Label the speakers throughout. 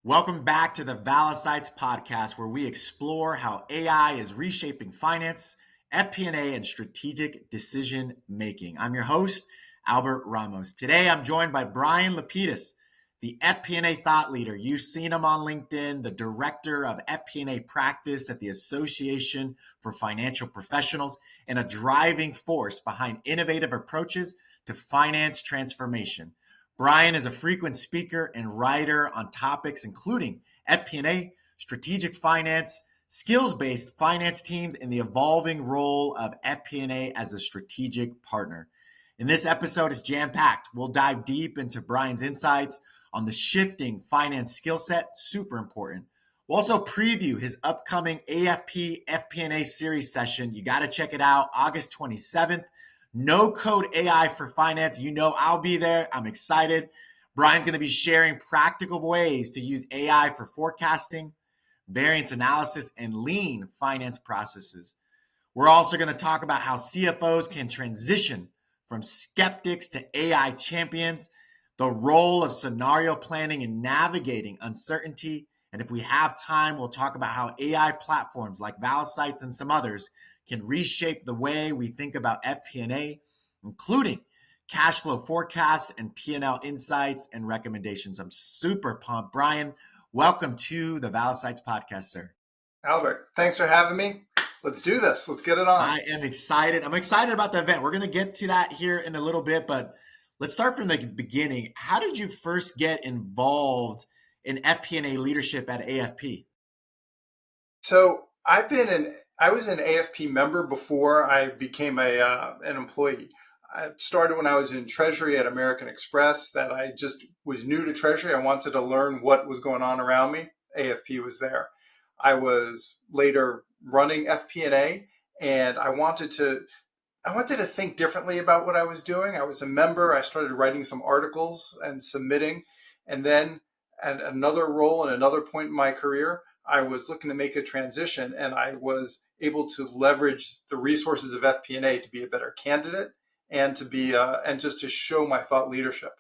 Speaker 1: Welcome back to the Valicites podcast, where we explore how AI is reshaping finance, FP&A, and strategic decision making. I'm your host, Albert Ramos. Today, I'm joined by Bryan Lapidus, the FP&A thought leader. You've seen him on LinkedIn, the Director of FP&A Practice at the Association for Financial Professionals, and a driving force behind innovative approaches to finance transformation. Bryan is a frequent speaker and writer on topics including FP&A, strategic finance, skills-based finance teams, and the evolving role of FP&A as a strategic partner. And this episode is jam-packed. We'll dive deep into Bryan's insights on the shifting finance skill set, super important. We'll also preview his upcoming AFP FP&A series session. You got to check it out, August 27th. No code AI for finance. You know I'll be there. I'm excited. Bryan's going to be sharing practical ways to use AI for forecasting, variance analysis, and lean finance processes. We're also going to talk about how CFOs can transition from skeptics to AI champions, the role of scenario planning in navigating uncertainty. And if we have time, we'll talk about how AI platforms like Valicites and some others can reshape the way we think about FP&A, including cash flow forecasts and P&L insights and recommendations. I'm super pumped. Bryan, welcome to the Valicites podcast, sir.
Speaker 2: Albert, thanks for having me. Let's do this. Let's get it on.
Speaker 1: I am excited. I'm excited about the event. We're going to get to that here in a little bit, but let's start from the beginning. How did you first get involved in FP&A leadership at AFP?
Speaker 2: So I was an AFP member before I became an employee. I started when I was in Treasury at American Express. That I just was new to Treasury. I wanted to learn what was going on around me. AFP was there. I was later running FP&A, and I wanted to think differently about what I was doing. I was a member. I started writing some articles and submitting, and then at another role and another point in my career, I was looking to make a transition, and I was able to leverage the resources of FP&A to be a better candidate and to be and just to show my thought leadership.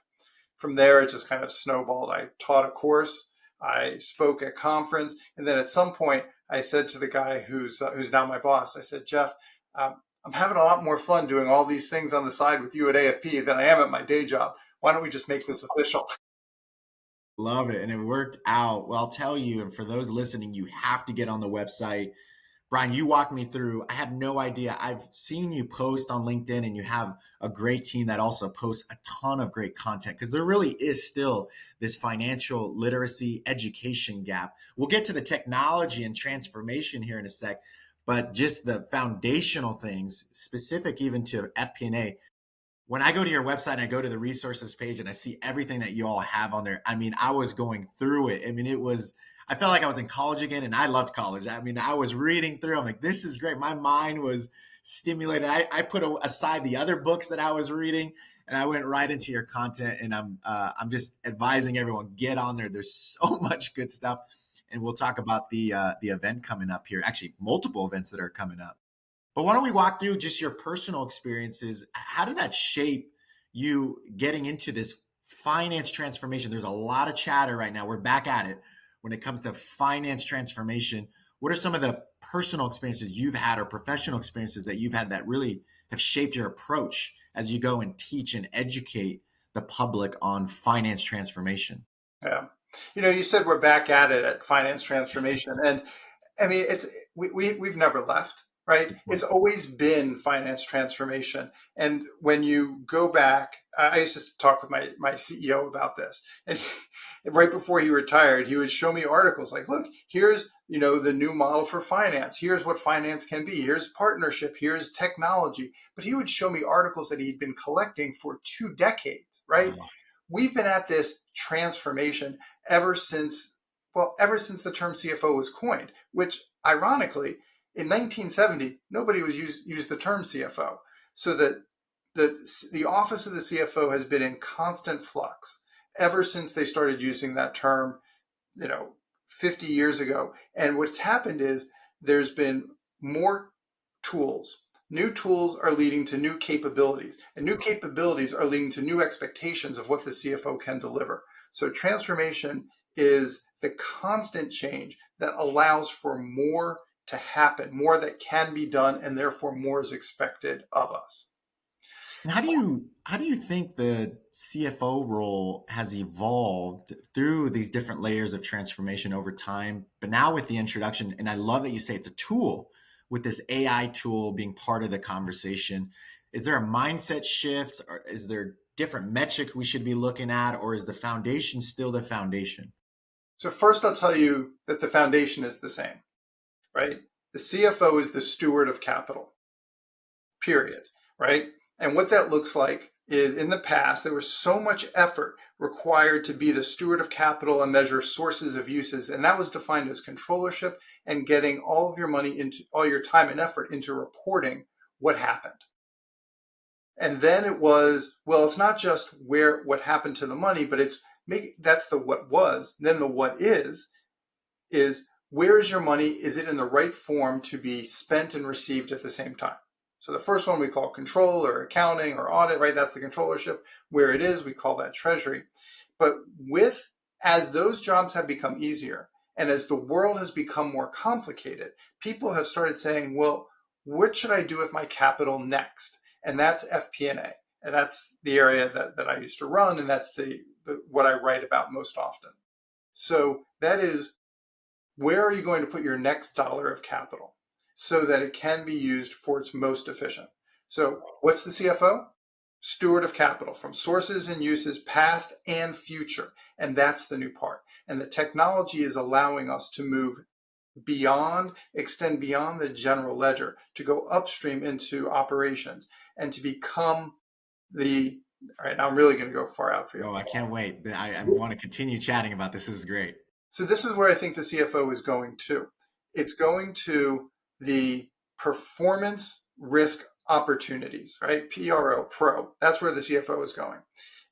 Speaker 2: From there, it just kind of snowballed. I taught a course, I spoke at conference, and then at some point, I said to the guy who's now my boss, I said, Jeff, I'm having a lot more fun doing all these things on the side with you at AFP than I am at my day job. Why don't we just make this official?
Speaker 1: Love it. And it worked out. Well, I'll tell you, and for those listening, you have to get on the website. Bryan, you walked me through. I had no idea. I've seen you post on LinkedIn, and you have a great team that also posts a ton of great content, because there really is still this financial literacy education gap. We'll get to the technology and transformation here in a sec, but just the foundational things specific even to FP&A. When I go to your website and I go to the resources page and I see everything that you all have on there, I mean, I was going through it. I mean, I felt like I was in college again, and I loved college. I mean, I was reading through. I'm like, this is great. My mind was stimulated. I put aside the other books that I was reading, and I went right into your content. And I'm just advising everyone, get on there. There's so much good stuff, and we'll talk about the event coming up here. Actually, multiple events that are coming up. But why don't we walk through just your personal experiences? How did that shape you getting into this finance transformation? There's a lot of chatter right now. We're back at it when it comes to finance transformation. What are some of the personal experiences you've had or professional experiences that you've had that really have shaped your approach as you go and teach and educate the public on finance transformation?
Speaker 2: Yeah. You said we're back at it at finance transformation. And I mean, we've never left. Right? It's always been finance transformation. And when you go back, I used to talk with my CEO about this. And right before he retired, he would show me articles like, look, here's, the new model for finance. Here's what finance can be. Here's partnership. Here's technology. But he would show me articles that he'd been collecting for 2 decades, right? Wow. We've been at this transformation ever since the term CFO was coined, which ironically, in 1970, nobody was used the term CFO. So that the office of the CFO has been in constant flux ever since they started using that term, 50 years ago. And what's happened is there's been more tools. New tools are leading to new capabilities, and new capabilities are leading to new expectations of what the CFO can deliver. So transformation is the constant change that allows for more to happen, more that can be done, and therefore more is expected of us.
Speaker 1: And how do you think the CFO role has evolved through these different layers of transformation over time? But now with the introduction, and I love that you say it's a tool, with this AI tool being part of the conversation, is there a mindset shift, or is there different metric we should be looking at, or is the foundation still the foundation?
Speaker 2: So first, I'll tell you that the foundation is the same, right? The CFO is the steward of capital, period, right? And what that looks like is, in the past, there was so much effort required to be the steward of capital and measure sources of uses. And that was defined as controllership and getting all of your money into all your time and effort into reporting what happened. And then it was, well, it's not just what happened to the money, but that's the what was. Then the what is where is your money? Is it in the right form to be spent and received at the same time? So the first one we call control or accounting or audit, right? That's the controllership. Where it is, we call that treasury. But as those jobs have become easier and as the world has become more complicated, people have started saying, well, what should I do with my capital next? And that's FP&A. And that's the area that I used to run. And that's what I write about most often. So that is, where are you going to put your next dollar of capital so that it can be used for its most efficient? So what's the CFO? Steward of capital from sources and uses past and future. And that's the new part. And the technology is allowing us to move extend beyond the general ledger, to go upstream into operations and to become all right, now I'm really going to go far out for you.
Speaker 1: Oh, I can't wait. I want to continue chatting about this. This is great.
Speaker 2: So this is where I think the CFO is going to. It's going to the performance risk opportunities, right? Pro. That's where the CFO is going.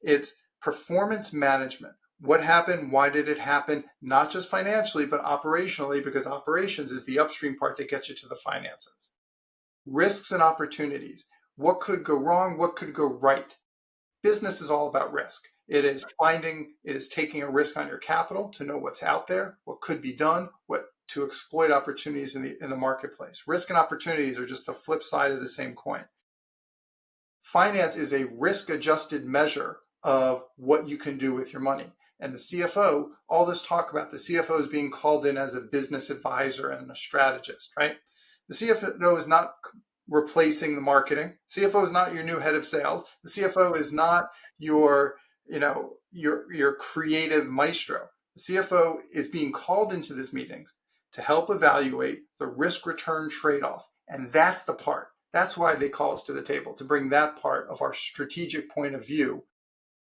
Speaker 2: It's performance management. What happened? Why did it happen? Not just financially, but operationally, because operations is the upstream part that gets you to the finances. Risks and opportunities. What could go wrong? What could go right? Business is all about risk. It is taking a risk on your capital to know what's out there, what could be done, to exploit opportunities in the marketplace. Risk and opportunities are just the flip side of the same coin. Finance is a risk-adjusted measure of what you can do with your money. And the CFO, all this talk about the CFO is being called in as a business advisor and a strategist, right? The CFO is not replacing the marketing. CFO is not your new head of sales. The CFO is not your creative maestro. The CFO is being called into these meetings to help evaluate the risk-return trade-off. And that's the part. That's why they call us to the table, to bring that part of our strategic point of view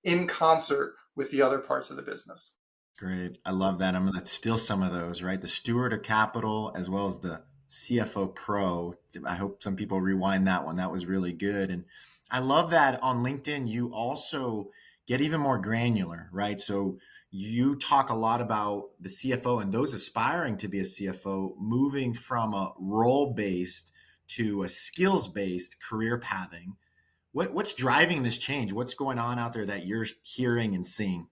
Speaker 2: in concert with the other parts of the business.
Speaker 1: Great. I love that. I'm going to steal some of those, right? The steward of capital as well as the CFO Pro. I hope some people rewind that one. That was really good. And I love that on LinkedIn, you also get even more granular, right? So you talk a lot about the CFO and those aspiring to be a CFO moving from a role-based to a skills-based career pathing. What's driving this change? What's going on out there that you're hearing and seeing?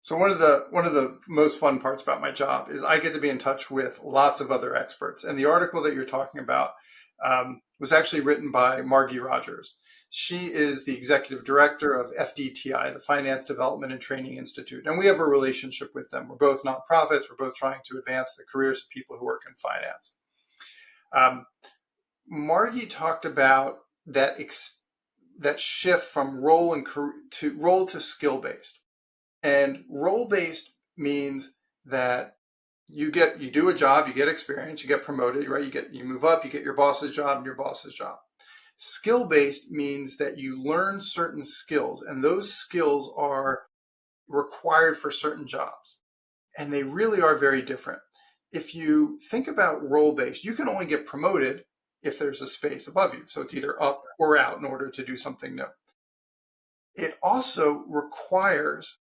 Speaker 2: So one of the most fun parts about my job is I get to be in touch with lots of other experts. And the article that you're talking about was actually written by Margie Rogers. She is the executive director of FDTI, the Finance Development and Training Institute. And we have a relationship with them. We're both nonprofits. We're both trying to advance the careers of people who work in finance. Margie talked about that shift from role to skill-based. And role-based means that you do a job, you get experience, you get promoted, right? You move up, you get your boss's job and your boss's job. Skill-based means that you learn certain skills, and those skills are required for certain jobs. And they really are very different. If you think about role-based, you can only get promoted if there's a space above you. So it's either up or out in order to do something new. It also requires,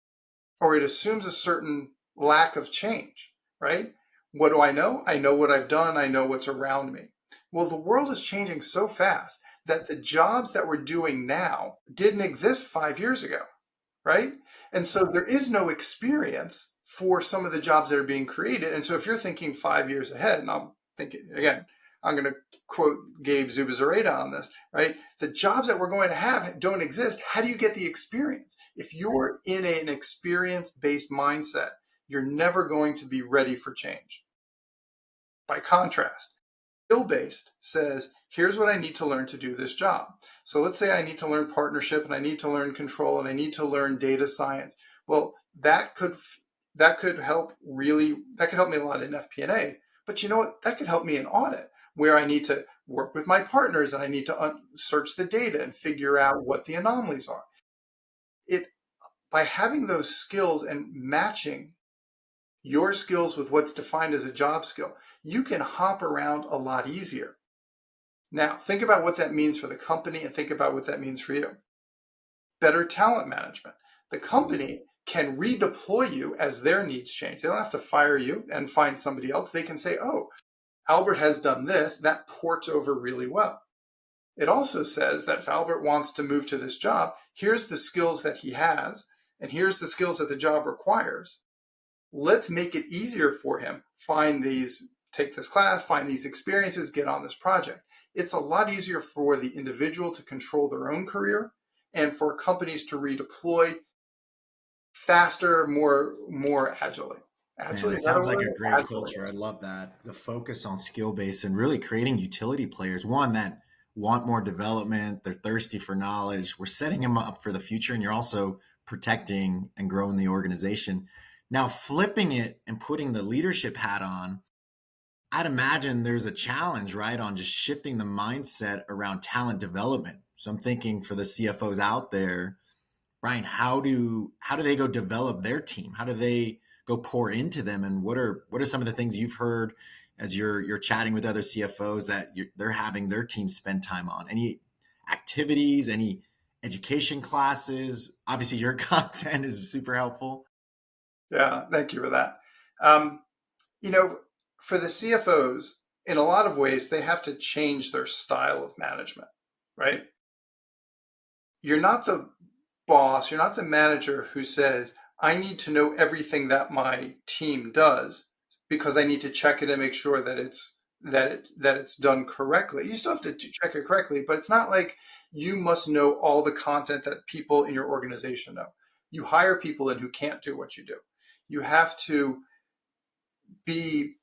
Speaker 2: or it assumes, a certain lack of change, right? What do I know? I know what I've done. I know what's around me. Well, the world is changing so fast that the jobs that we're doing now didn't exist 5 years ago, right? And so there is no experience for some of the jobs that are being created. And so if you're thinking 5 years ahead, and I'm thinking, again, I'm going to quote Gabe Zubizarreta on this, right? The jobs that we're going to have don't exist. How do you get the experience? If you're in an experience-based mindset, you're never going to be ready for change. By contrast, skill-based says, here's what I need to learn to do this job. So let's say I need to learn partnership, and I need to learn control, and I need to learn data science. Well, that could help me a lot in FP&A. But you know what? That could help me in audit, where I need to work with my partners and I need to search the data and figure out what the anomalies are. By having those skills and matching your skills with what's defined as a job skill, you can hop around a lot easier. Now, think about what that means for the company and think about what that means for you. Better talent management. The company can redeploy you as their needs change. They don't have to fire you and find somebody else. They can say, oh, Albert has done this, that ports over really well. It also says that if Albert wants to move to this job, here's the skills that he has, and here's the skills that the job requires. Let's make it easier for him. Take this class, find these experiences, get on this project. It's a lot easier for the individual to control their own career and for companies to redeploy faster, more agilely.
Speaker 1: Man, it sounds like a great culture. I love that. The focus on skill-based and really creating utility players, one that want more development, they're thirsty for knowledge. We're setting them up for the future, and you're also protecting and growing the organization. Now, flipping it and putting the leadership hat on, I'd imagine there's a challenge, right, on just shifting the mindset around talent development. So I'm thinking for the CFOs out there, Bryan, how do they go develop their team? How do they go pour into them? And what are some of the things you've heard as you're chatting with other CFOs that they're having their team spend time on? Any activities, any education classes? Obviously, your content is super helpful.
Speaker 2: Yeah, thank you for that. For the CFOs, in a lot of ways, they have to change their style of management, right? You're not the boss, you're not the manager who says, I need to know everything that my team does because I need to check it and make sure that it's done correctly. You still have to check it correctly, but it's not like you must know all the content that people in your organization know. You hire people in who can't do what you do. You have to be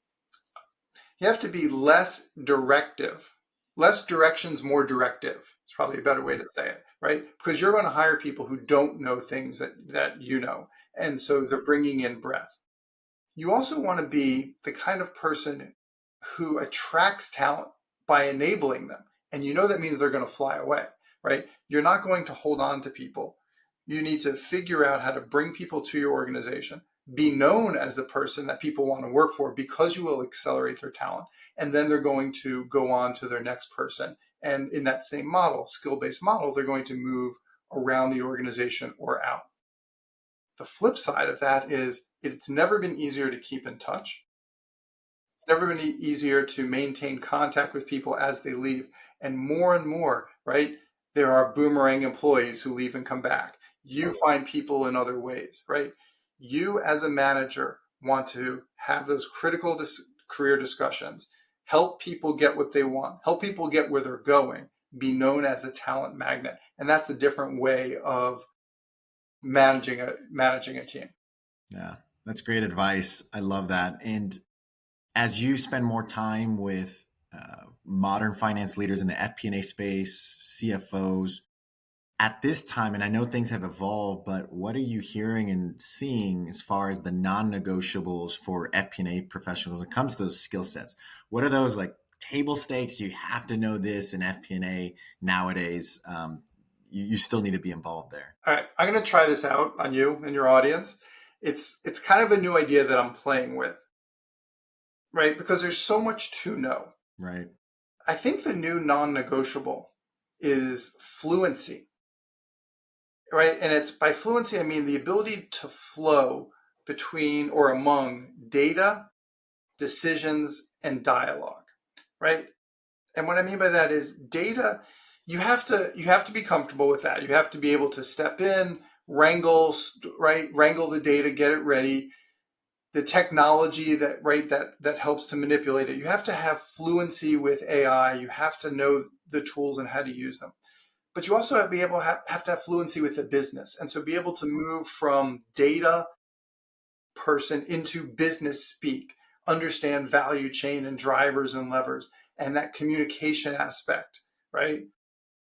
Speaker 2: less directive. Less directions, more directive. It's probably a better way to say it, right? Because you're going to hire people who don't know things that you know. And so they're bringing in breadth. You also want to be the kind of person who attracts talent by enabling them. And you know that means they're going to fly away, right? You're not going to hold on to people. You need to figure out how to bring people to your organization, be known as the person that people want to work for because you will accelerate their talent. And then they're going to go on to their next person. And in that same model, skill-based model, they're going to move around the organization or out. The flip side of that is it's never been easier to keep in touch. It's never been easier to maintain contact with people as they leave. And more, right? There are boomerang employees who leave and come back. You find people in other ways, right? You as a manager want to have those critical career discussions, help people get what they want, help people get where they're going, be known as a talent magnet. And that's a different way of managing a team.
Speaker 1: Yeah, that's great advice. I love that. And as you spend more time with modern finance leaders in the FP&A space, CFOs, at this time, and I know things have evolved, but what are you hearing and seeing as far as the non-negotiables for FP&A professionals when it comes to those skill sets? What are those like table stakes? You have to know this in FP&A nowadays. You still need to be involved there.
Speaker 2: All right, I'm going to try this out on you and your audience. It's kind of a new idea that I'm playing with, right? Because there's so much to know.
Speaker 1: Right.
Speaker 2: I think the new non-negotiable is fluency. Right. And it's by fluency, I mean the ability to flow between or among data, decisions, and dialogue. Right. And what I mean by that is data, you have to be comfortable with that. You have to be able to step in, wrangle the data, get it ready. the technology that helps to manipulate it. You have to have fluency with AI. You have to know the tools and how to use them. But you also have to have fluency with the business. And so be able to move from data person into business speak, understand value chain and drivers and levers, and that communication aspect, right?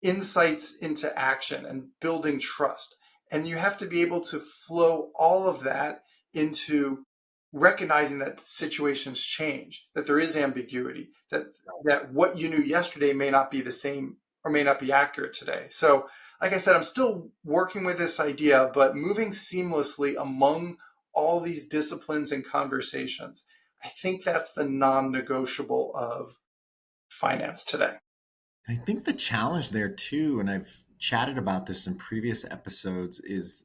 Speaker 2: Insights into action and building trust. And you have to be able to flow all of that into recognizing that situations change, that there is ambiguity, that what you knew yesterday may not be the same or may not be accurate today. So, like I said, I'm still working with this idea, but moving seamlessly among all these disciplines and conversations. I think that's the non-negotiable of finance today.
Speaker 1: I think the challenge there too, and I've chatted about this in previous episodes, is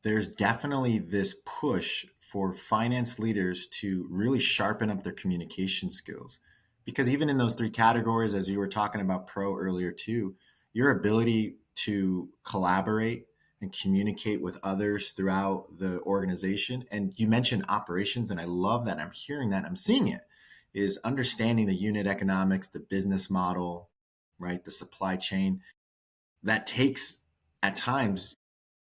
Speaker 1: there's definitely this push for finance leaders to really sharpen up their communication skills. Because even in those three categories, as you were talking about pro earlier too, your ability to collaborate and communicate with others throughout the organization. And you mentioned operations, and I love that. I'm hearing that. I'm seeing it, is understanding the unit economics, the business model, right? The supply chain. That takes at times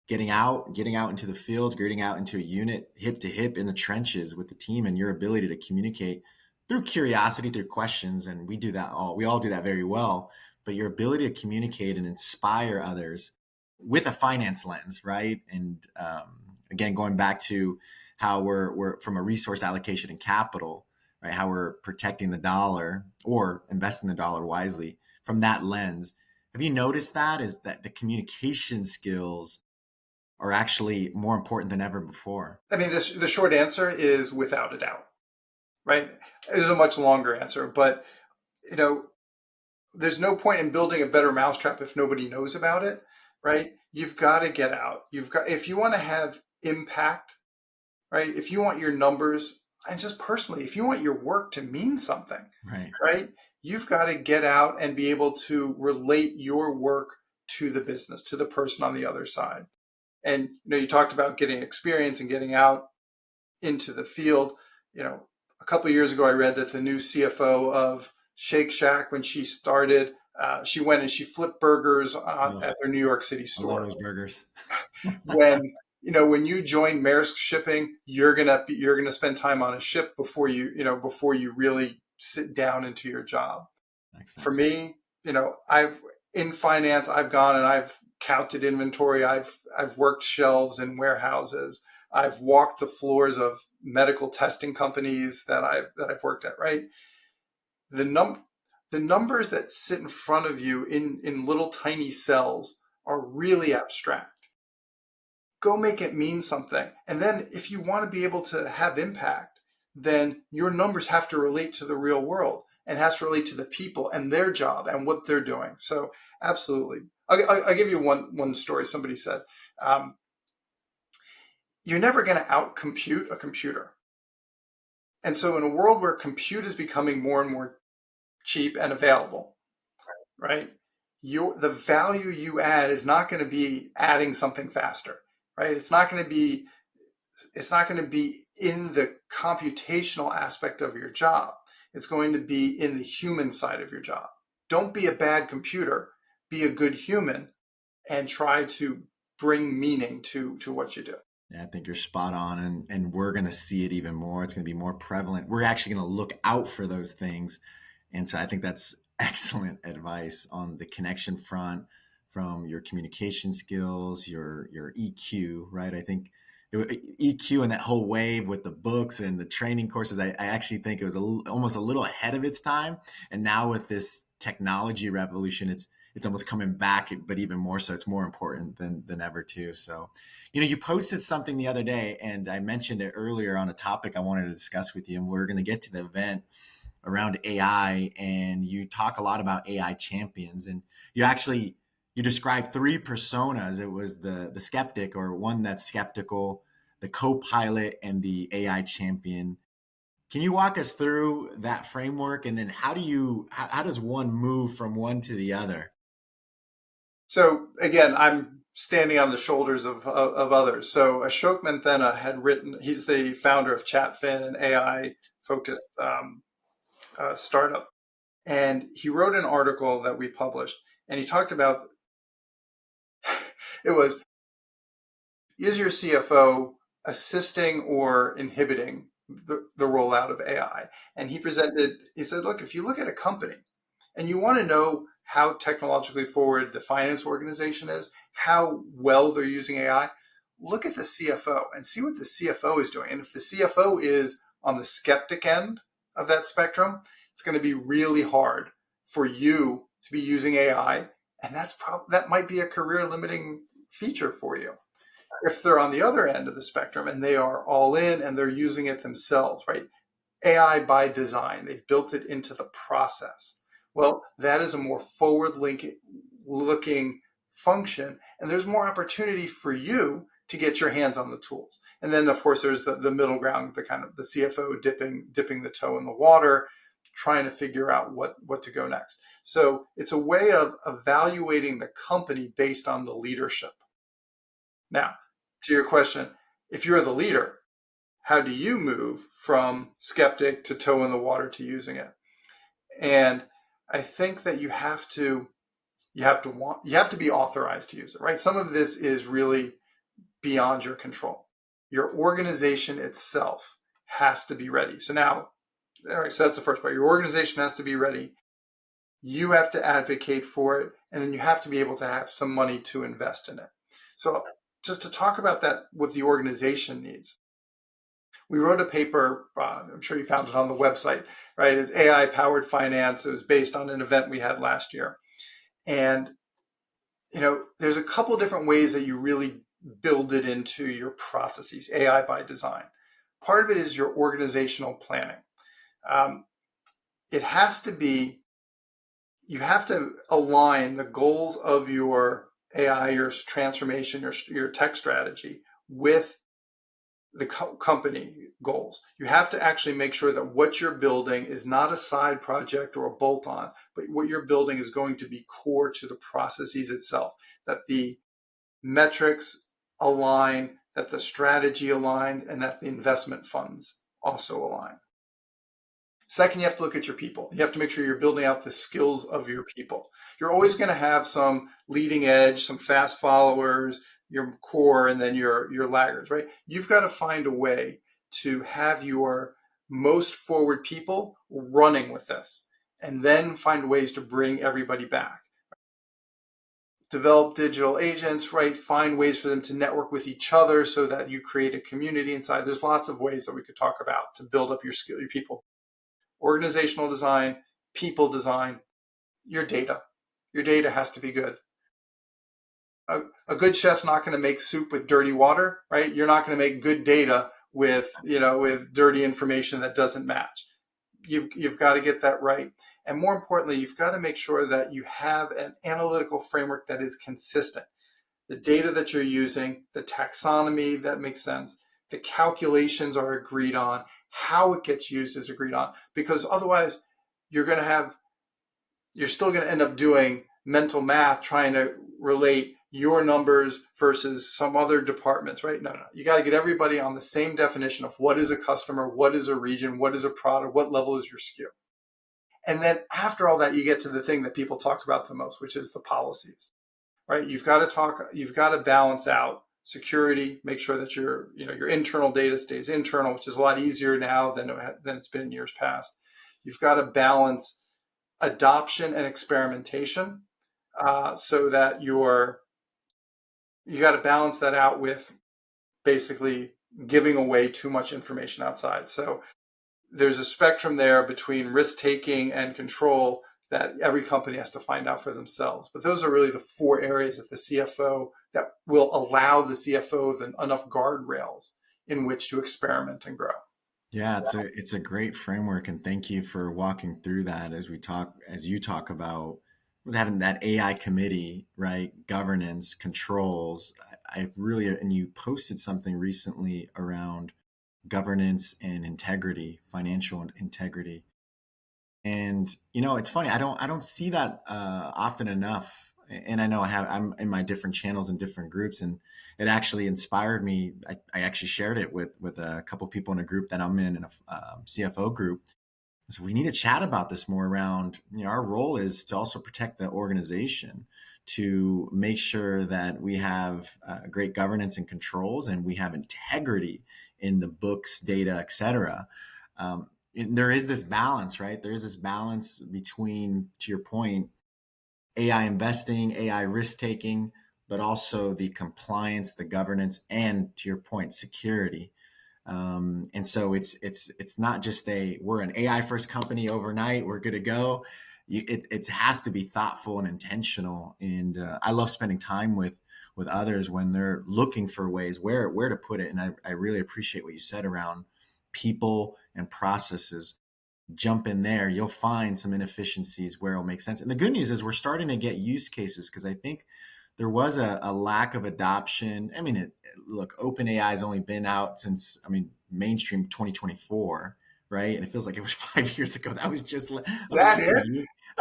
Speaker 1: getting out into the field, getting out into a unit, hip to hip in the trenches with the team, and your ability to communicate through curiosity, through questions. And we all do that very well, but your ability to communicate and inspire others with a finance lens, right? And again, going back to how we're from a resource allocation and capital, right? How we're protecting the dollar or investing the dollar wisely from that lens. Have you noticed that? Is that the communication skills are actually more important than ever before?
Speaker 2: I mean, the short answer is without a doubt, right? There's a much longer answer, but there's no point in building a better mousetrap if nobody knows about it, right? You've got to get out. If you want to have impact, right? If you want your numbers, and just personally, if you want your work to mean something, right? You've got to get out and be able to relate your work to the business, to the person on the other side. And you talked about getting experience and getting out into the field. A couple of years ago, I read that the new CFO of Shake Shack, when she started, she went and she flipped burgers at their New York City store.
Speaker 1: I love those burgers.
Speaker 2: When you join Maersk Shipping, you're gonna spend time on a ship before you really sit down into your job. For me, in finance, I've gone and I've counted inventory. I've worked shelves in warehouses. I've walked the floors of medical testing companies that I've worked at. Right, the numbers that sit in front of you in little tiny cells are really abstract. Go make it mean something, and then if you want to be able to have impact, then your numbers have to relate to the real world and has to relate to the people and their job and what they're doing. So absolutely. I'll give you one story. Somebody said, you're never going to outcompute a computer. And so in a world where compute is becoming more and more cheap and available, right? The value you add is not going to be adding something faster, right? It's not going to be in the computational aspect of your job. It's going to be in the human side of your job. Don't be a bad computer, be a good human, and try to bring meaning to what you do.
Speaker 1: Yeah, I think you're spot on. And we're going to see it even more. It's going to be more prevalent. We're actually going to look out for those things. And so I think that's excellent advice on the connection front, from your communication skills, your EQ, right? I think EQ and that whole wave with the books and the training courses, I actually think it was almost a little ahead of its time. And now with this technology revolution, it's almost coming back, but even more so, it's more important than ever too. So, you posted something the other day, and I mentioned it earlier on a topic I wanted to discuss with you, and we're going to get to the event around AI, and you talk a lot about AI champions, and you described three personas. It was the skeptic, or one that's skeptical, the co-pilot, and the AI champion. Can you walk us through that framework, and then how does one move from one to the other?
Speaker 2: So again, I'm standing on the shoulders of others. So Ashok Manthana had written, he's the founder of Chatfin, an AI focused startup. And he wrote an article that we published, and he talked about it was, is your CFO assisting or inhibiting the rollout of AI? And he said, look, if you look at a company and you want to know how technologically forward the finance organization is, how well they're using AI, look at the CFO and see what the CFO is doing. And if the CFO is on the skeptic end of that spectrum, it's going to be really hard for you to be using AI. And that might be a career limiting feature for you. If they're on the other end of the spectrum and they are all in and they're using it themselves, right? AI by design, they've built it into the process. Well, that is a more looking function, and there's more opportunity for you to get your hands on the tools. And then, of course, there's the middle ground, the kind of the CFO dipping the toe in the water, trying to figure out what to go next. So it's a way of evaluating the company based on the leadership. Now, to your question, if you're the leader, how do you move from skeptic to toe in the water to using it? And I think that you have to be authorized to use it, right? Some of this is really beyond your control. Your organization itself has to be ready. So now, all right, so that's the first part. Your organization has to be ready. You have to advocate for it, and then you have to be able to have some money to invest in it. So just to talk about that, what the organization needs. We wrote a paper, I'm sure you found it on the website, right? It's AI powered finance. It was based on an event we had last year. And, there's a couple different ways that you really build it into your processes, AI by design. Part of it is your organizational planning. It has to be, you have to align the goals of your AI, your transformation, your tech strategy with the company goals. You have to actually make sure that what you're building is not a side project or a bolt-on, but what you're building is going to be core to the processes itself, that the metrics align, that the strategy aligns, and that the investment funds also align. Second, you have to look at your people. You have to make sure you're building out the skills of your people. You're always going to have some leading edge, some fast followers, your core, and then your laggards, right? You've got to find a way to have your most forward people running with this, and then find ways to bring everybody back. Develop digital agents, right? Find ways for them to network with each other so that you create a community inside. There's lots of ways that we could talk about to build up your skill, your people. Organizational design, people design, your data. Your data has to be good. A good chef's not going to make soup with dirty water, right? You're not going to make good data with dirty information that doesn't match. You've got to get that right. And more importantly, you've got to make sure that you have an analytical framework that is consistent. The data that you're using, the taxonomy that makes sense, the calculations are agreed on, how it gets used is agreed on, because otherwise you're still going to end up doing mental math trying to relate your numbers versus some other departments, right? No. You got to get everybody on the same definition of what is a customer, what is a region, what is a product, what level is your SKU. And then after all that, you get to the thing that people talked about the most, which is the policies, right? You've got to balance out security, make sure that your internal data stays internal, which is a lot easier now than it's been in years past. You've got to balance adoption and experimentation, so that you got to balance that out with basically giving away too much information outside. So there's a spectrum there between risk taking and control that every company has to find out for themselves. But those are really the four areas of the CFO that will allow the CFO enough guardrails in which to experiment and grow.
Speaker 1: Yeah, it's a great framework, and thank you for walking through that as you talk about having that AI committee, right? Governance, controls. I really, and you posted something recently around governance and integrity, financial integrity. And it's funny, I don't see that often enough and I know I'm in my different channels and different groups, and it actually inspired me. I actually shared it with a couple people in a group that I'm in a CFO group. So we need to chat about this more around, our role is to also protect the organization, to make sure that we have great governance and controls, and we have integrity in the books, data, et cetera. And there is this balance, right? There is this balance between, to your point, AI investing, AI risk taking, but also the compliance, the governance, and to your point, security. And so it's not just we're an AI first company overnight, we're good to go. It has to be thoughtful and intentional. And I love spending time with others when they're looking for ways where to put it. And I really appreciate what you said around people and processes. Jump in there, you'll find some inefficiencies where it'll make sense. And the good news is we're starting to get use cases, because I think there was a lack of adoption. I mean, look, OpenAI has only been out since, mainstream 2024, right? And it feels like it was 5 years ago. That was just
Speaker 2: That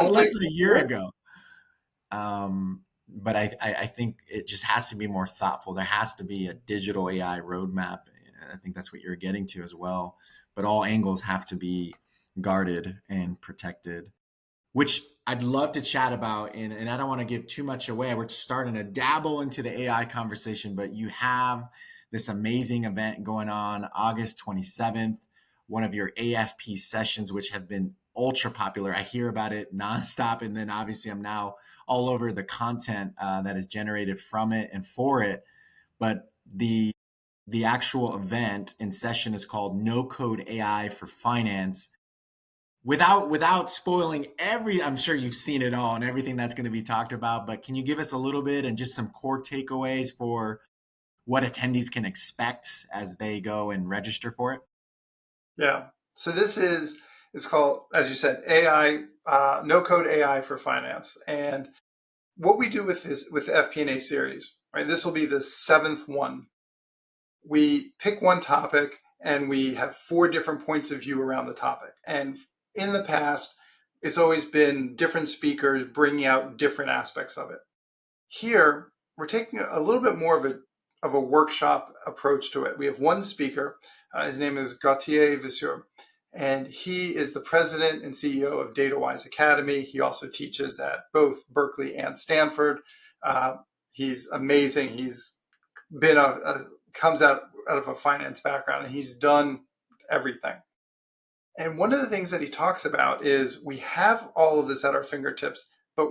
Speaker 2: is
Speaker 1: less than a year ago. But I think it just has to be more thoughtful. There has to be a digital AI roadmap. I think that's what you're getting to as well. But all angles have to be guarded and protected, which I'd love to chat about. And I don't want to give too much away. We're starting to dabble into the AI conversation, but you have this amazing event going on August 27th, one of your AFP sessions, which have been ultra popular. I hear about it nonstop. And then obviously I'm now all over the content that is generated from it and for it. But the actual event in session is called No Code AI for Finance. Without spoiling I'm sure you've seen it all and everything that's going to be talked about, but can you give us a little bit and just some core takeaways for what attendees can expect as they go and register for it?
Speaker 2: Yeah. So it's called, as you said, AI, No Code AI for Finance. And what we do with the FP&A series, right? This will be the 7th one. We pick one topic and we have 4 different points of view around the topic. And in the past, it's always been different speakers bringing out different aspects of it. Here, we're taking a little bit more of a workshop approach to it. We have one speaker. His name is Gauthier Vissure, and he is the president and CEO of DataWise Academy. He also teaches at both Berkeley and Stanford. He's amazing. He's been comes out of a finance background, and he's done everything. And one of the things that he talks about is we have all of this at our fingertips, but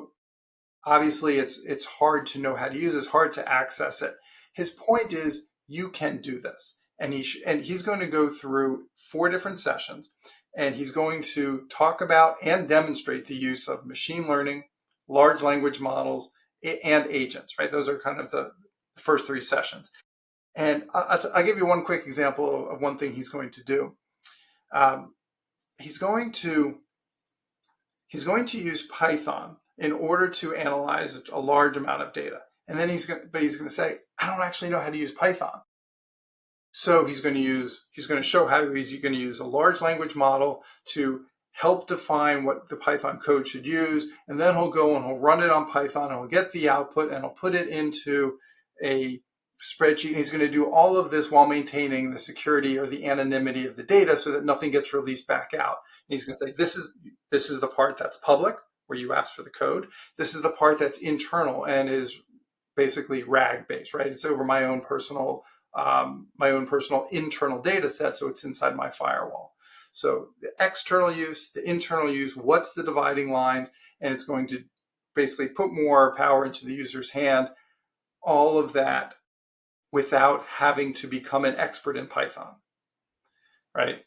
Speaker 2: obviously it's hard to know how to use it. It's hard to access it. His point is you can do this. And he's going to go through 4 different sessions, and he's going to talk about and demonstrate the use of machine learning, large language models, and agents, right? Those are kind of the first 3 sessions. And I'll give you one quick example of one thing he's going to do. He's going to use Python in order to analyze a large amount of data. And then he's going to say, I don't actually know how to use Python. So he's going to show how he's going to use a large language model to help define what the Python code should use. And then he'll go and he'll run it on Python, and he'll get the output, and he'll put it into a spreadsheet. And he's going to do all of this while maintaining the security or the anonymity of the data so that nothing gets released back out. And he's going to say, this is the part that's public, where you ask for the code. This is the part that's internal and is basically RAG based, right? It's over my own personal internal data set, so it's inside my firewall. So the external use, the internal use, what's the dividing lines, and it's going to basically put more power into the user's hand. All of that without having to become an expert in Python, right?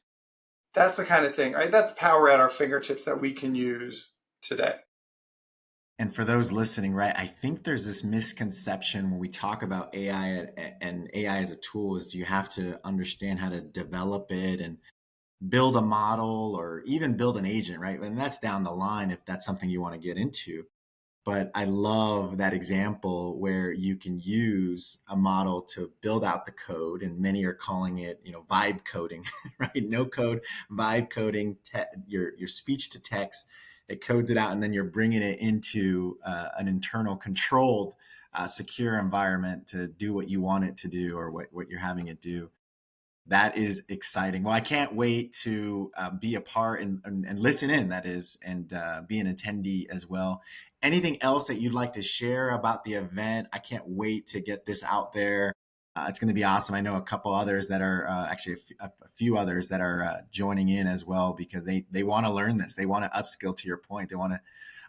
Speaker 2: That's the kind of thing, right? That's power at our fingertips that we can use today.
Speaker 1: And for those listening, right, I think there's this misconception when we talk about AI and AI as a tool is you have to understand how to develop it and build a model or even build an agent, right? And that's down the line if that's something you want to get into. But I love that example where you can use a model to build out the code, and many are calling it, vibe coding, right? No code, vibe coding, your speech to text it codes it out, and then you're bringing it into an internal controlled, secure environment to do what you want it to do, or what you're having it do. That is exciting. Well, I can't wait to be a part and listen in, that is, and be an attendee as well. Anything else that you'd like to share about the event? I can't wait to get this out there. It's going to be awesome. I know a couple others that are actually a few others that are joining in as well, because they want to learn this. They want to upskill, to your point. They want to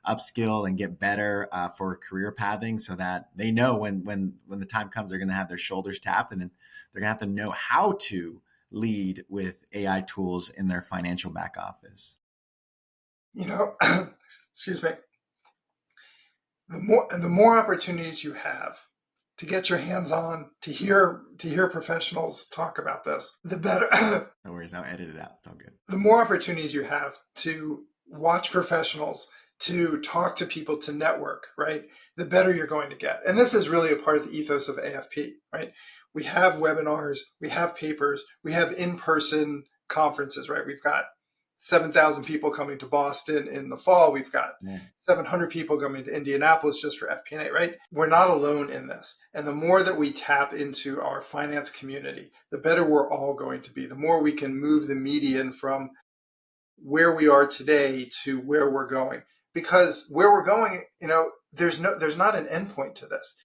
Speaker 1: upskill and get better for career pathing, so that they know when the time comes, they're going to have their shoulders tapped, and they're going to have to know how to lead with AI tools in their financial back office.
Speaker 2: Excuse me. The more opportunities you have to get your hands on, to hear professionals talk about this, the better.
Speaker 1: No worries, I'll edit it out. It's all good.
Speaker 2: The more opportunities you have to watch professionals, to talk to people, to network, right, the better you're going to get. And this is really a part of the ethos of AFP, right? We have webinars, we have papers, we have in-person conferences, right? We've got 7,000 people coming to Boston in the fall. We've got 700 people coming to Indianapolis just for FP&A, right? We're not alone in this. And the more that we tap into our finance community, the better we're all going to be. The more we can move the median from where we are today to where we're going. Because where we're going, there's not an endpoint to this.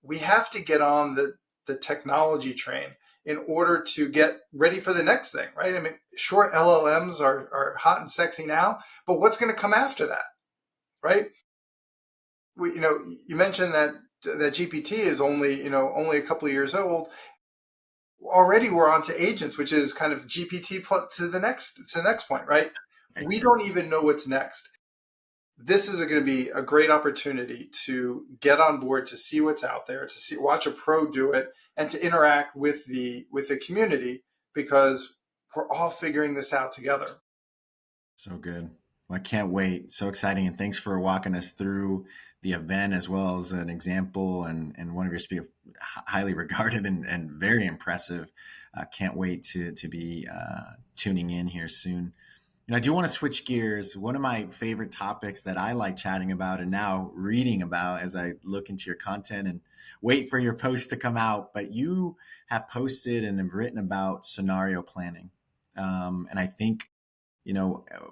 Speaker 2: We have to get on the technology train in order to get ready for the next thing, right? I mean, sure, LLMs are hot and sexy now, but what's going to come after that, right? You mentioned that GPT is only a couple of years old. Already we're on to agents, which is kind of GPT plus to the next point, right? We don't even know what's next. This is going to be a great opportunity to get on board, to see what's out there, to watch a pro do it, and to interact with the community, because we're all figuring this out together.
Speaker 1: So good. Well, I can't wait. So exciting. And thanks for walking us through the event, as well as an example and one of your speakers, highly regarded and very impressive. Can't wait to be tuning in here soon. I do want to switch gears. One of my favorite topics that I like chatting about and now reading about as I look into your content and wait for your posts to come out, but you have posted and have written about scenario planning. And I think,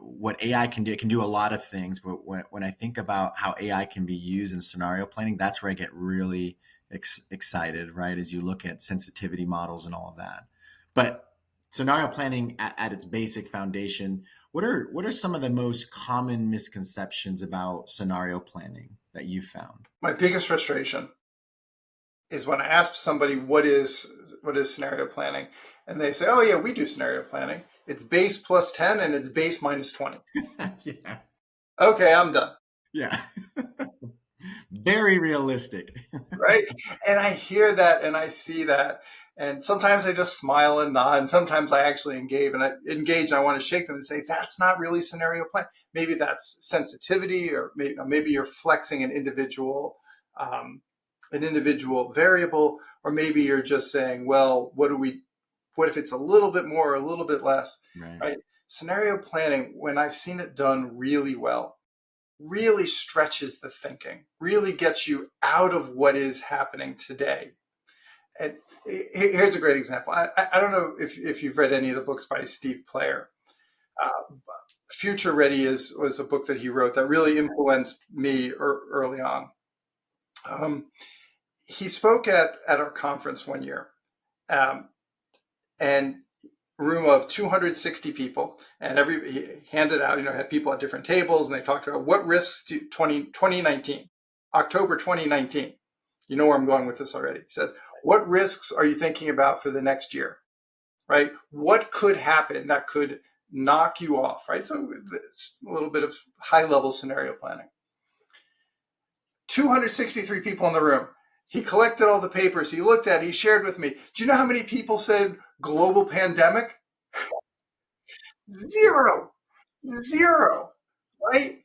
Speaker 1: what AI can do, it can do a lot of things, but when I think about how AI can be used in scenario planning, that's where I get really excited, right? As you look at sensitivity models and all of that. But scenario planning at its basic foundation, what are some of the most common misconceptions about scenario planning that you found?
Speaker 2: My biggest frustration is when I ask somebody what is scenario planning, and they say, "Oh yeah, we do scenario planning. It's base plus 10 and it's base minus 20."
Speaker 1: Yeah.
Speaker 2: Okay, I'm done.
Speaker 1: Yeah. Very realistic.
Speaker 2: Right? And I hear that and I see that. And sometimes I just smile and nod. And sometimes I actually engage and I want to shake them and say, that's not really scenario plan. Maybe that's sensitivity, or maybe you're flexing an individual variable, or maybe you're just saying, well, what if it's a little bit more or a little bit less, right? Scenario planning, when I've seen it done really well, really stretches the thinking, really gets you out of what is happening today. And here's a great example. I don't know if you've read any of the books by Steve Player. Future Ready was a book that he wrote that really influenced me early on. He spoke at our conference one year, and a room of 260 people, and he handed out, had people at different tables, and they talked about what risks 2019, October 2019. You know where I'm going with this already. He says, what risks are you thinking about for the next year, right? What could happen that could knock you off, right? So it's a little bit of high-level scenario planning. 263 people in the room. He collected all the papers. He looked at it. He shared with me. Do you know how many people said global pandemic? Zero, right?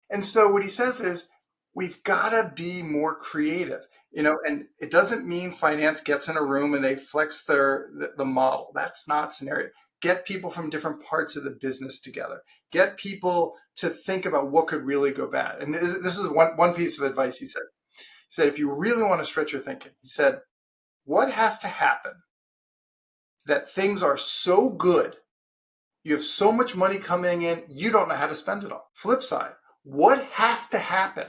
Speaker 2: And so what he says is, we've got to be more creative, and it doesn't mean finance gets in a room and they flex the model. That's not scenario. Get people from different parts of the business together. Get people to think about what could really go bad. And this is one piece of advice he said. He said, if you really want to stretch your thinking, he said, what has to happen that things are so good, you have so much money coming in, you don't know how to spend it all? Flip side, what has to happen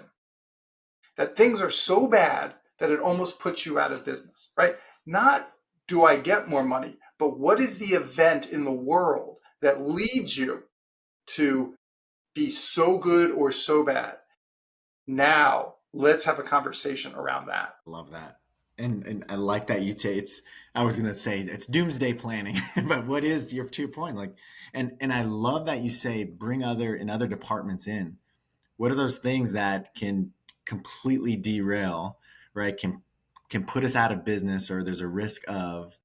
Speaker 2: that things are so bad that it almost puts you out of business, right? Not do I get more money, but what is the event in the world that leads you to be so good or so bad? Now, let's have a conversation around that.
Speaker 1: Love that. And I like that you say I was going to say it's doomsday planning, but what is to your point? Like, and I love that you say bring other departments in. What are those things that can completely derail, right? Can put us out of business, or there's a risk of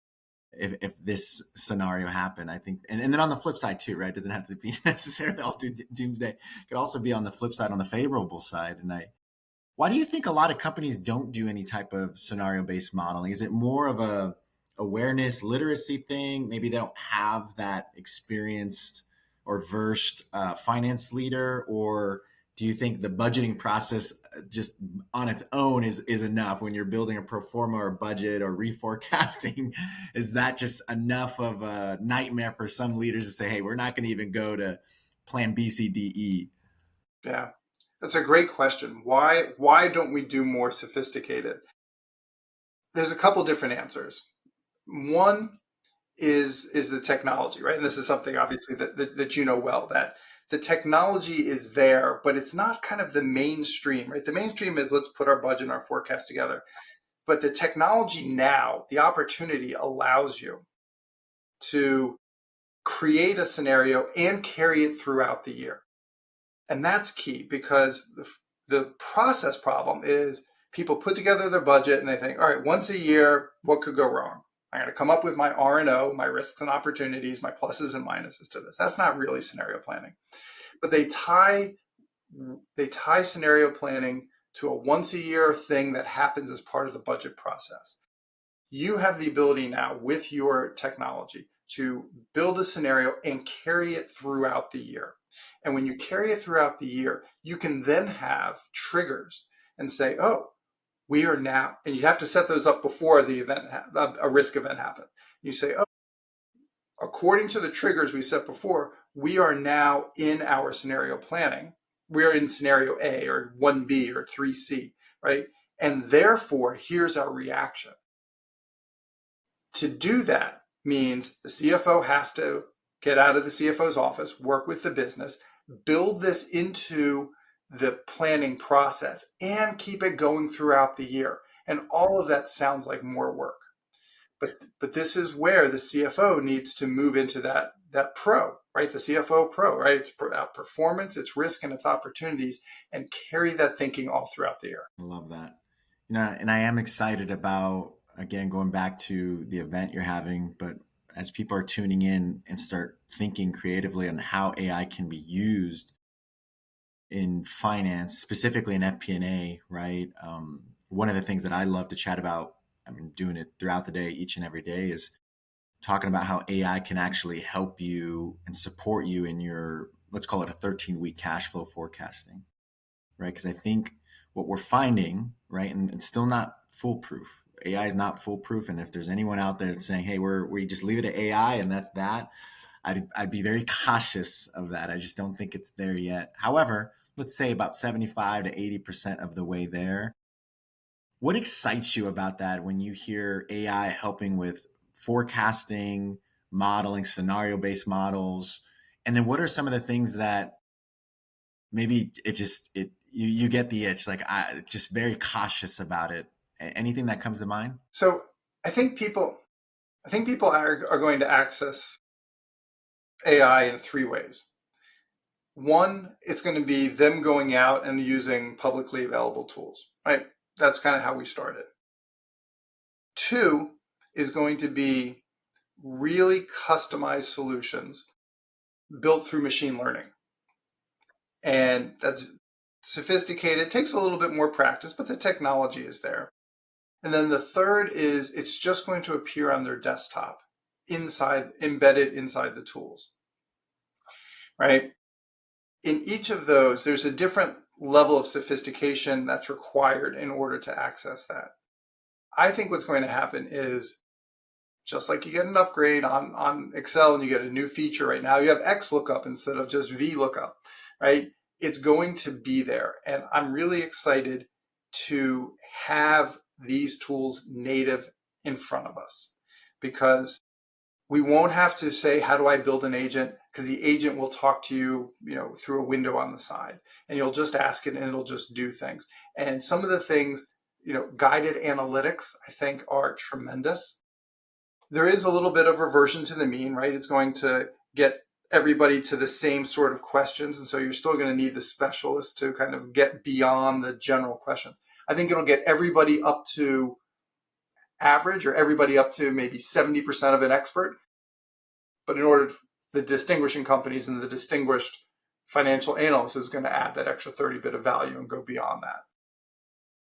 Speaker 1: if this scenario happened. I think, and then on the flip side too, right? Doesn't have to be necessarily all doomsday. It could also be on the flip side, on the favorable side. Why do you think a lot of companies don't do any type of scenario-based modeling? Is it more of a awareness literacy thing? Maybe they don't have that experienced or versed finance leader, or do you think the budgeting process just on its own is enough when you're building a pro forma or budget or reforecasting? Is that just enough of a nightmare for some leaders to say, hey, we're not going to even go to plan B, C, D, E?
Speaker 2: Yeah, that's a great question. Why don't we do more sophisticated? There's a couple different answers. One is the technology, right? And this is something obviously that you know well, that the technology is there, but it's not kind of the mainstream, right? The mainstream is let's put our budget and our forecast together. But the technology now, the opportunity allows you to create a scenario and carry it throughout the year. And that's key, because the process problem is people put together their budget and they think, all right, once a year, what could go wrong? I'm going to come up with my R&O, my risks and opportunities, my pluses and minuses to this. That's not really scenario planning. But they tie scenario planning to a once a year thing that happens as part of the budget process. You have the ability now with your technology to build a scenario and carry it throughout the year. And when you carry it throughout the year, you can then have triggers and say, oh, we are now, and you have to set those up before the event, a risk event happens. You say, oh, according to the triggers we set before, we are now in our scenario planning. We're in scenario A or 1B or 3C, right? And therefore, here's our reaction. To do that means the CFO has to get out of the CFO's office, work with the business, build this into the planning process, and keep it going throughout the year. And all of that sounds like more work. But this is where the CFO needs to move into that pro, right? The CFO pro, right? It's about performance, it's risk, and its opportunities, and carry that thinking all throughout the year.
Speaker 1: I love that. And I am excited about, again, going back to the event you're having, but as people are tuning in and start thinking creatively on how AI can be used in finance, specifically in FP&A, right? One of the things that I love to chat about, I mean, doing it throughout the day, each and every day, is talking about how AI can actually help you and support you in your, let's call it a 13-week cash flow forecasting, right? Because I think what we're finding, right, and it's still not foolproof. AI is not foolproof. And if there's anyone out there that's saying, hey, we just leave it to AI and that's that, I'd be very cautious of that. I just don't think it's there yet. However, let's say about 75 to 80% of the way there. What excites you about that when you hear AI helping with forecasting, modeling, scenario-based models? And then what are some of the things that maybe you get the itch, like I just very cautious about it? Anything that comes to mind?
Speaker 2: So I think people are going to access AI in three ways. One, it's going to be them going out and using publicly available tools, right? That's kind of how we started. Two is going to be really customized solutions built through machine learning. And that's sophisticated. It takes a little bit more practice, but the technology is there. And then the third is it's just going to appear on their desktop embedded inside the tools, right? In each of those, there's a different level of sophistication that's required in order to access that. I think what's going to happen is, just like you get an upgrade on Excel and you get a new feature right now, you have X lookup instead of just V lookup, right? It's going to be there. And I'm really excited to have these tools native in front of us, because we won't have to say, how do I build an agent? Because the agent will talk to you, through a window on the side, and you'll just ask it and it'll just do things. And some of the things, guided analytics, I think, are tremendous. There is a little bit of reversion to the mean, right? It's going to get everybody to the same sort of questions. And so you're still going to need the specialist to kind of get beyond the general questions. I think it'll get everybody up to average, or everybody up to maybe 70% of an expert. But in order, the distinguishing companies and the distinguished financial analyst is going to add that extra 30 bit of value and go beyond that.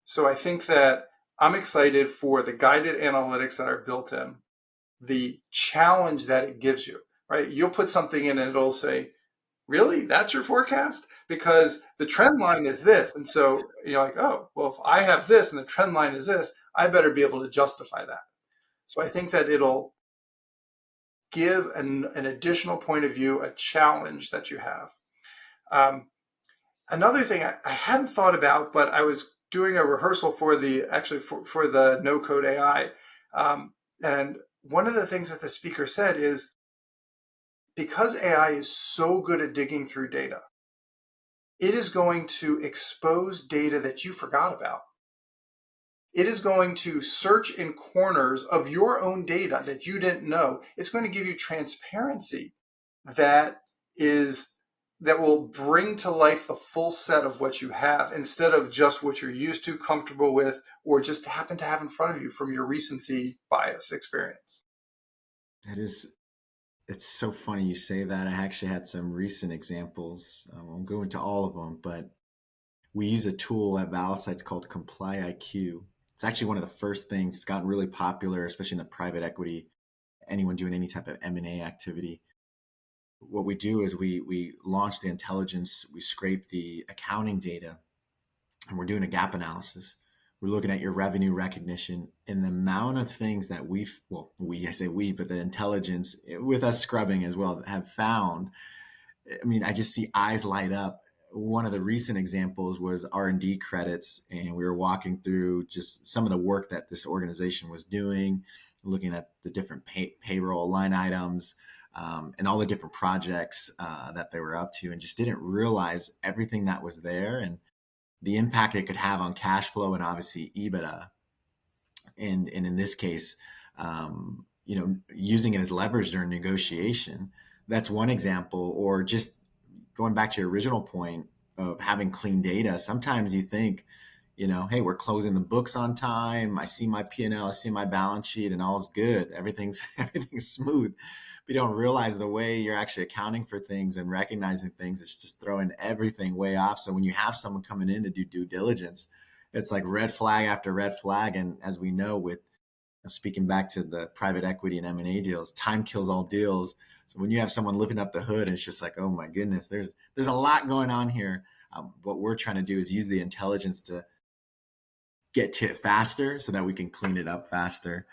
Speaker 2: So I think that I'm excited for the guided analytics that are built in, the challenge that it gives you, right? You'll put something in and it'll say, really, that's your forecast? Because the trend line is this. And so you're like, oh, well, if I have this and the trend line is this, I better be able to justify that. So I think that it'll give an additional point of view, a challenge that you have. Another thing I hadn't thought about, but I was doing a rehearsal for the no code AI. And one of the things that the speaker said is, because AI is so good at digging through data, it is going to expose data that you forgot about. It is going to search in corners of your own data that you didn't know. It's going to give you transparency that will bring to life the full set of what you have, instead of just what you're used to, comfortable with, or just happen to have in front of you from your recency bias experience.
Speaker 1: It's so funny you say that. I actually had some recent examples. I won't go into all of them, but we use a tool at Valisites called Comply IQ. It's actually one of the first things. It's gotten really popular, especially in the private equity, anyone doing any type of M&A activity. What we do is we launch the intelligence, we scrape the accounting data, and we're doing a gap analysis. We're looking at your revenue recognition and the amount of things that I say we, but the intelligence with us scrubbing as well, have found. I mean, I just see eyes light up. One of the recent examples was R&D credits, and we were walking through just some of the work that this organization was doing, looking at the different payroll line items, and all the different projects that they were up to, and just didn't realize everything that was there and the impact it could have on cash flow and obviously EBITDA. And in this case, using it as leverage during negotiation. That's one example. Or just going back to your original point of having clean data. Sometimes you think, hey, we're closing the books on time. I see my P&L, I see my balance sheet, and all's good. Everything's smooth. But you don't realize the way you're actually accounting for things and recognizing things. It's just throwing everything way off. So when you have someone coming in to do due diligence, it's like red flag after red flag. And as we know, with speaking back to the private equity and M&A deals, time kills all deals. So when you have someone lifting up the hood, it's just like, oh my goodness, there's a lot going on here. What we're trying to do is use the intelligence to get to it faster so that we can clean it up faster.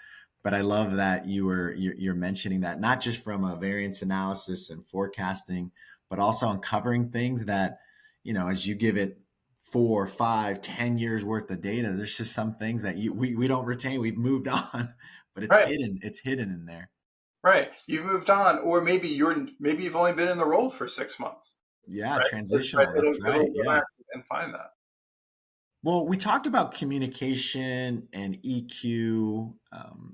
Speaker 1: But I love that you're mentioning that, not just from a variance analysis and forecasting, but also uncovering things that, as you give it 4, 5, 10 years worth of data, there's just some things that we don't retain. We've moved on, but it's
Speaker 2: right.
Speaker 1: hidden. It's hidden in there.
Speaker 2: Right. You've moved on, or maybe you've only been in the role for 6 months.
Speaker 1: Yeah.
Speaker 2: Right?
Speaker 1: Transitional. That's right.
Speaker 2: It'll
Speaker 1: Yeah.
Speaker 2: and find that.
Speaker 1: Well, we talked about communication and EQ,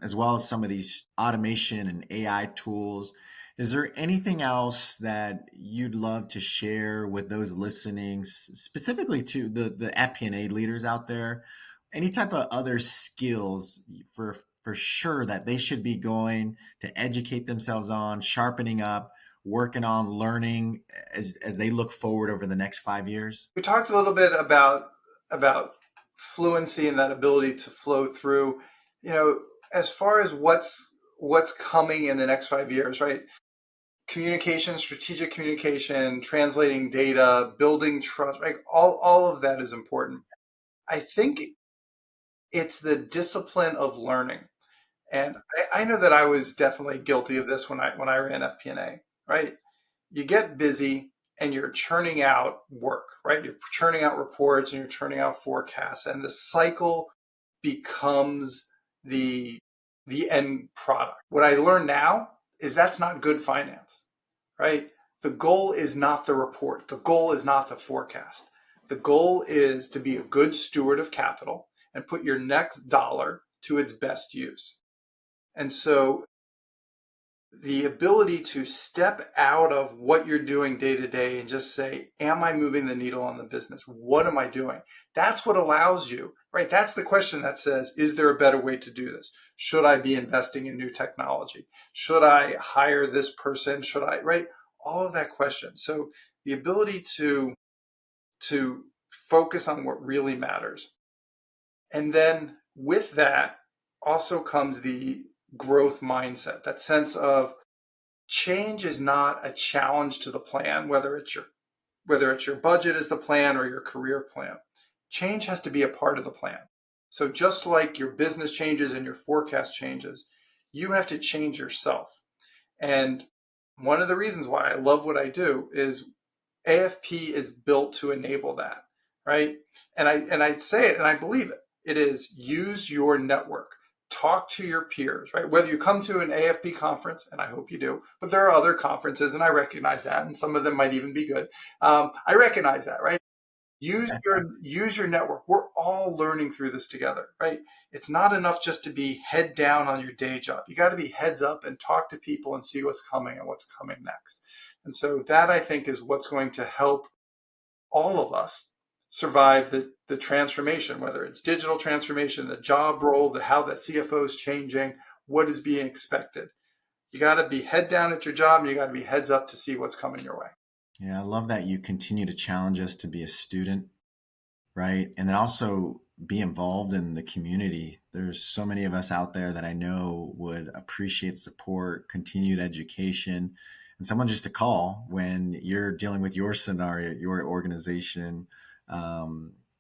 Speaker 1: as well as some of these automation and AI tools. Is there anything else that you'd love to share with those listening, specifically to the FP&A leaders out there? Any type of other skills for sure that they should be going to educate themselves on, sharpening up, working on, learning as they look forward over the next 5 years?
Speaker 2: We talked a little bit about fluency and that ability to flow through. As far as what's what's coming in the next 5 years, right? Communication, strategic communication, translating data, building trust, right? All of that is important. I think it's the discipline of learning. And I know that I was definitely guilty of this when I ran FP&A, right? You get busy and you're churning out work, right? You're churning out reports and you're churning out forecasts, and the cycle becomes the end product. What I learned now is that's not good finance, right? The goal is not the report. The goal is not the forecast. The goal is to be a good steward of capital and put your next dollar to its best use. And so the ability to step out of what you're doing day to day and just say, am I moving the needle on the business? What am I doing? That's what allows you, right? That's the question that says, is there a better way to do this? Should I be investing in new technology? Should I hire this person? Should I, right? All of that question. So the ability to focus on what really matters. And then with that also comes the growth mindset, that sense of change is not a challenge to the plan, whether it's your budget is the plan or your career plan. Change has to be a part of the plan. So just like your business changes and your forecast changes, you have to change yourself. And one of the reasons why I love what I do is AFP is built to enable that, right? And I say it and I believe it. It is use your network. Talk to your peers, right? Whether you come to an AFP conference, and I hope you do, but there are other conferences, and I recognize that, and some of them might even be good. I recognize that, right? Use your network. We're all learning through this together, right? It's not enough just to be head down on your day job. You got to be heads up and talk to people and see what's coming and what's coming next. And so that, I think, is what's going to help all of us survive the transformation, whether it's digital transformation, the job role, how the CFO is changing, what is being expected. You got to be head down at your job and you got to be heads up to see what's coming your way.
Speaker 1: Yeah, I love that you continue to challenge us to be a student, right? And then also be involved in the community. There's so many of us out there that I know would appreciate support, continued education, and someone just to call when you're dealing with your scenario, your organization.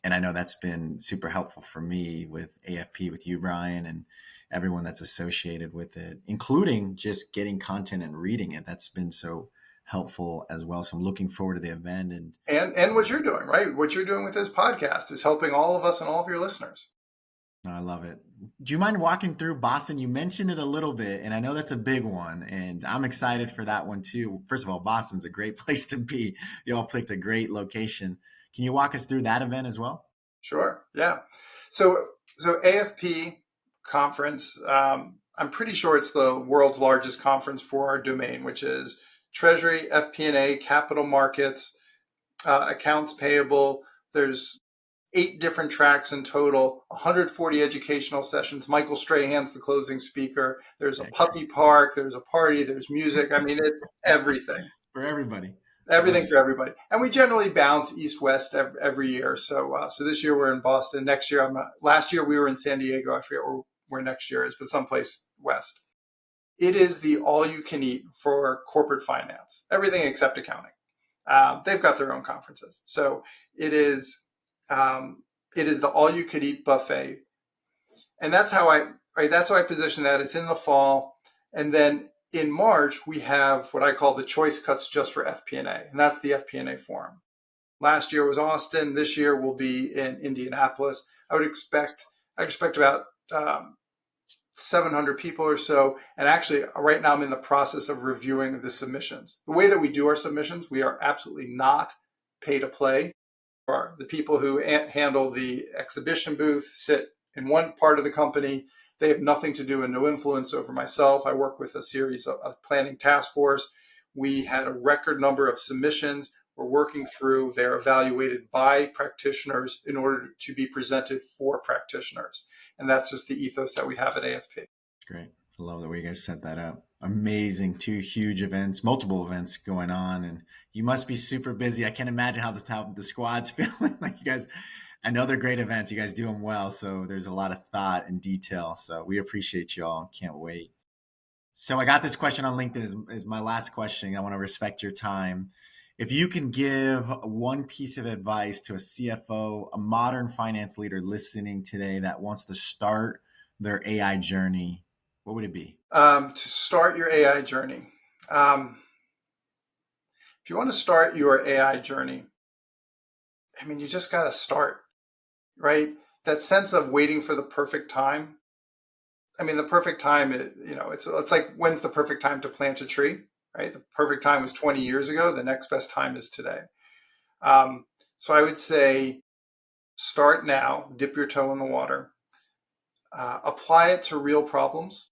Speaker 1: And I know that's been super helpful for me with AFP, with you, Bryan, and everyone that's associated with it, including just getting content and reading it. That's been so helpful as well. So I'm looking forward to the event.
Speaker 2: And what you're doing, right? What you're doing with this podcast is helping all of us and all of your listeners.
Speaker 1: I love it. Do you mind walking through Boston? You mentioned it a little bit, and I know that's a big one, and I'm excited for that one too. First of all, Boston's a great place to be. You all picked a great location. Can you walk us through that event as well?
Speaker 2: Sure. Yeah. So AFP conference, I'm pretty sure it's the world's largest conference for our domain, which is Treasury, FP&A, capital markets, accounts payable. There's 8 different tracks in total, 140 educational sessions. Michael Strahan's the closing speaker. There's a puppy park. There's a party. There's music. I mean, it's everything.
Speaker 1: For everybody.
Speaker 2: Everything for everybody. And we generally bounce east-west every year. So this year we're in Boston. Next year, last year we were in San Diego. I forget where next year is, but someplace west. It is the all-you-can-eat for corporate finance. Everything except accounting. They've got their own conferences. So it is the all-you-can-eat buffet. And that's how I position that. It's in the fall. And then in March, we have what I call the choice cuts just for FP&A, and that's the FP&A forum. Last year was Austin. This year will be in Indianapolis. I would expect about 700 people or so. And actually, right now I'm in the process of reviewing the submissions. The way that we do our submissions, we are absolutely not pay to play. The people who handle the exhibition booth sit in one part of the company. They have nothing to do and no influence over myself. I work with a series of planning task force. We had a record number of submissions. We're working through. They're evaluated by practitioners in order to be presented for practitioners. And that's just the ethos that we have at AFP.
Speaker 1: Great. I love the way you guys set that up. Amazing. 2 huge events, multiple events going on. And you must be super busy. I can't imagine how the squad's feeling. Like you guys, I know they're great events. You guys do them well. So there's a lot of thought and detail. So we appreciate you all. Can't wait. So I got this question on LinkedIn is my last question. I want to respect your time. If you can give one piece of advice to a CFO, a modern finance leader listening today that wants to start their AI journey, what would it be?
Speaker 2: To start your AI journey, if you want to start your AI journey, I mean, you just got to start, right? That sense of waiting for the perfect time. I mean, the perfect time is, it's like, when's the perfect time to plant a tree, right? The perfect time was 20 years ago. The next best time is today. So I would say start now, dip your toe in the water, apply it to real problems,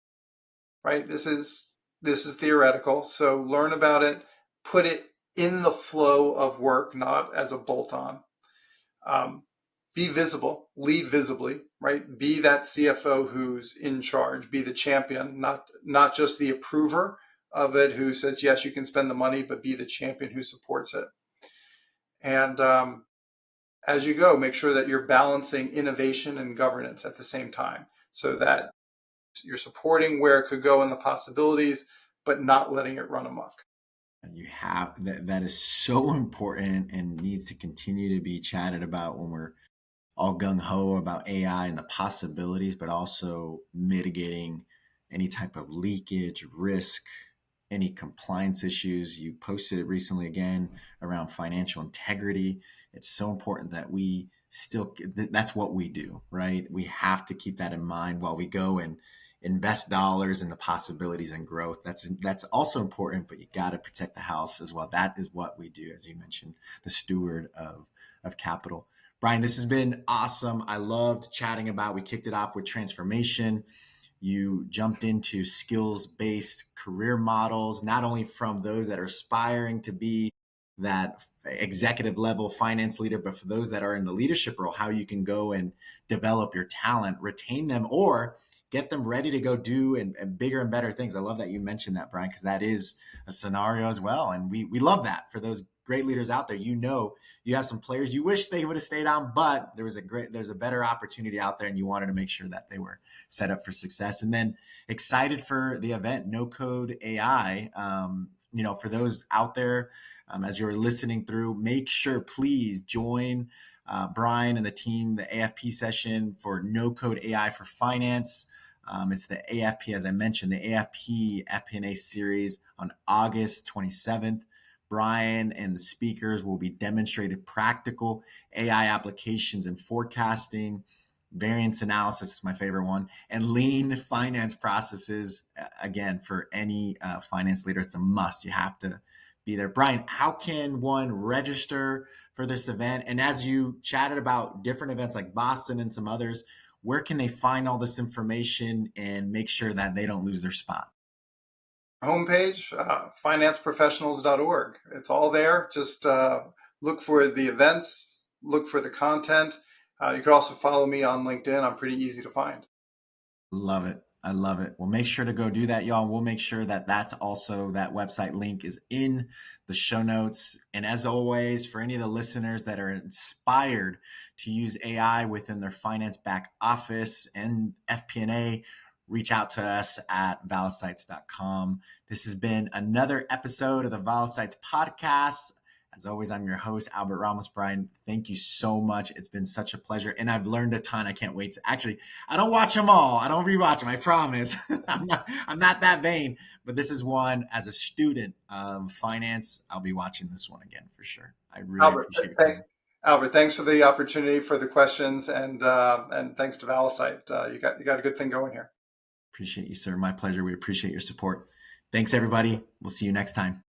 Speaker 2: right? This is theoretical. So learn about it, put it in the flow of work, not as a bolt on. Be visible, lead visibly, right? Be that CFO who's in charge, be the champion, not just the approver of it who says, yes, you can spend the money, but be the champion who supports it. And as you go, make sure that you're balancing innovation and governance at the same time so that you're supporting where it could go and the possibilities, but not letting it run amok.
Speaker 1: You have that is so important and needs to continue to be chatted about when we're all gung ho about AI and the possibilities, but also mitigating any type of leakage, risk, any compliance issues. You posted it recently again around financial integrity. It's so important that we still, that's what we do, right? We have to keep that in mind while we go and invest dollars in the possibilities and growth. That's also important, but you got to protect the house as well. That is what we do, as you mentioned, the steward of capital. Bryan, this has been awesome. I loved chatting about. We kicked it off with transformation. You jumped into skills-based career models, not only from those that are aspiring to be that executive level finance leader, but for those that are in the leadership role, how you can go and develop your talent, retain them, or get them ready to go do and bigger and better things. I love that you mentioned that, Bryan, because that is a scenario as well. And we love that for those great leaders out there. You have some players you wish they would have stayed on, but there's a better opportunity out there, and you wanted to make sure that they were set up for success. And then excited for the event, No Code AI. For those out there, as you're listening through, make sure please join Bryan and the team, the AFP session for No Code AI for Finance. It's the AFP, as I mentioned, the AFP FP&A series on August 27th. Bryan and the speakers will be demonstrated practical AI applications in forecasting, variance analysis is my favorite one, and lean finance processes. Again, for any finance leader, it's a must. You have to be there. Bryan, how can one register for this event? And as you chatted about different events like Boston and some others, where can they find all this information and make sure that they don't lose their spot?
Speaker 2: Homepage, financeprofessionals.org. It's all there. Just look for the events, look for the content. You could also follow me on LinkedIn. I'm pretty easy to find.
Speaker 1: Love it. I love it. Well, make sure to go do that, y'all. We'll make sure that that website link is in the show notes. And as always, for any of the listeners that are inspired to use AI within their finance back office and FP&A, reach out to us at valisites.com. This has been another episode of the Valisites podcast. As always, I'm your host, Albert Ramos. Bryan, thank you so much. It's been such a pleasure. And I've learned a ton. I can't wait to I don't watch them all. I don't rewatch them. I promise. I'm not that vain, but this is one as a student of finance. I'll be watching this one again for sure. I really appreciate your time.
Speaker 2: Albert, thanks for the opportunity, for the questions, and thanks to Valisite. You got a good thing going here.
Speaker 1: Appreciate you, sir. My pleasure. We appreciate your support. Thanks, everybody. We'll see you next time.